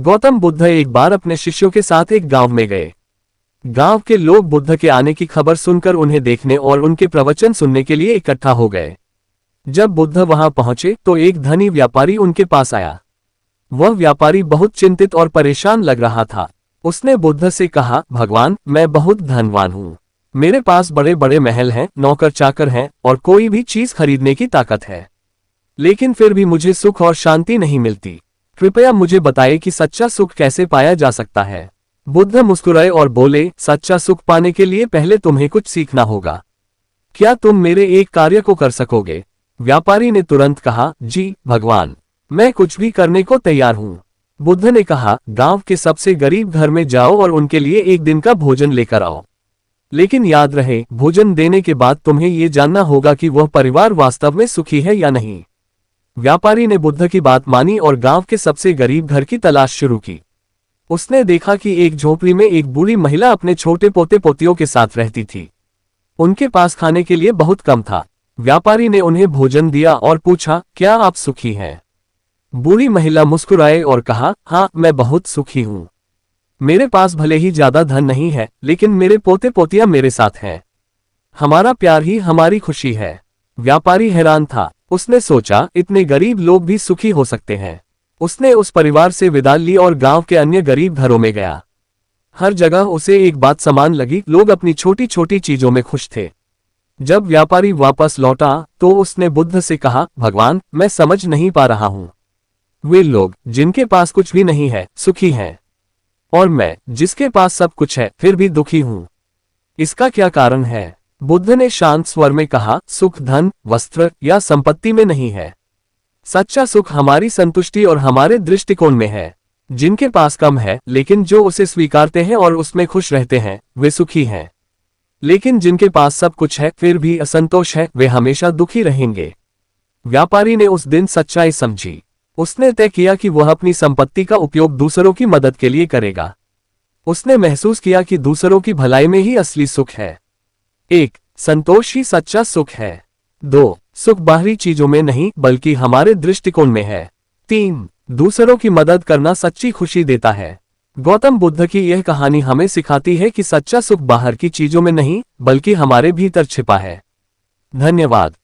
गौतम बुद्ध एक बार अपने शिष्यों के साथ एक गांव में गए। गांव के लोग बुद्ध के आने की खबर सुनकर उन्हें देखने और उनके प्रवचन सुनने के लिए इकट्ठा हो गए। जब बुद्ध वहां पहुंचे तो एक धनी व्यापारी उनके पास आया। वह व्यापारी बहुत चिंतित और परेशान लग रहा था। उसने बुद्ध से कहा, भगवान, मैं बहुत धनवान हूँ। मेरे पास बड़े बड़े महल हैं, नौकर चाकर हैं और कोई भी चीज खरीदने की ताकत है, लेकिन फिर भी मुझे सुख और शांति नहीं मिलती। कृपया मुझे बताइए कि सच्चा सुख कैसे पाया जा सकता है। बुद्ध मुस्कुराए और बोले, सच्चा सुख पाने के लिए पहले तुम्हें कुछ सीखना होगा। क्या तुम मेरे एक कार्य को कर सकोगे? व्यापारी ने तुरंत कहा, जी भगवान, मैं कुछ भी करने को तैयार हूँ। बुद्ध ने कहा, गांव के सबसे गरीब घर में जाओ और उनके लिए एक दिन का भोजन लेकर आओ। लेकिन याद रहे, भोजन देने के बाद तुम्हें ये जानना होगा कि वह परिवार वास्तव में सुखी है या नहीं। व्यापारी ने बुद्ध की बात मानी और गांव के सबसे गरीब घर की तलाश शुरू की। उसने देखा कि एक झोपड़ी में एक बूढ़ी महिला अपने छोटे पोते पोतियों के साथ रहती थी। उनके पास खाने के लिए बहुत कम था। व्यापारी ने उन्हें भोजन दिया और पूछा, क्या आप सुखी हैं? बूढ़ी महिला मुस्कुराए और कहा, हाँ, मैं बहुत सुखी हूँ। मेरे पास भले ही ज्यादा धन नहीं है, लेकिन मेरे पोते पोतियां मेरे साथ हैं। हमारा प्यार ही हमारी खुशी है। व्यापारी हैरान था। उसने सोचा, इतने गरीब लोग भी सुखी हो सकते हैं। उसने उस परिवार से विदा ली और गांव के अन्य गरीब घरों में गया। हर जगह उसे एक बात समान लगी, लोग अपनी छोटी छोटी चीजों में खुश थे। जब व्यापारी वापस लौटा तो उसने बुद्ध से कहा, भगवान, मैं समझ नहीं पा रहा हूं। वे लोग जिनके पास कुछ भी नहीं है सुखी हैं, और मैं जिसके पास सब कुछ है फिर भी दुखी हूं। इसका क्या कारण है? बुद्ध ने शांत स्वर में कहा, सुख धन, वस्त्र या संपत्ति में नहीं है। सच्चा सुख हमारी संतुष्टि और हमारे दृष्टिकोण में है। जिनके पास कम है लेकिन जो उसे स्वीकारते हैं और उसमें खुश रहते हैं, वे सुखी हैं। लेकिन जिनके पास सब कुछ है फिर भी असंतोष है, वे हमेशा दुखी रहेंगे। व्यापारी ने उस दिन सच्चाई समझी। उसने तय किया कि वह अपनी संपत्ति का उपयोग दूसरों की मदद के लिए करेगा। उसने महसूस किया कि दूसरों की भलाई में ही असली सुख है। 1. संतोष ही सच्चा सुख है। 2. सुख बाहरी चीजों में नहीं बल्कि हमारे दृष्टिकोण में है। 3. दूसरों की मदद करना सच्ची खुशी देता है। गौतम बुद्ध की यह कहानी हमें सिखाती है कि सच्चा सुख बाहर की चीजों में नहीं बल्कि हमारे भीतर छिपा है। धन्यवाद।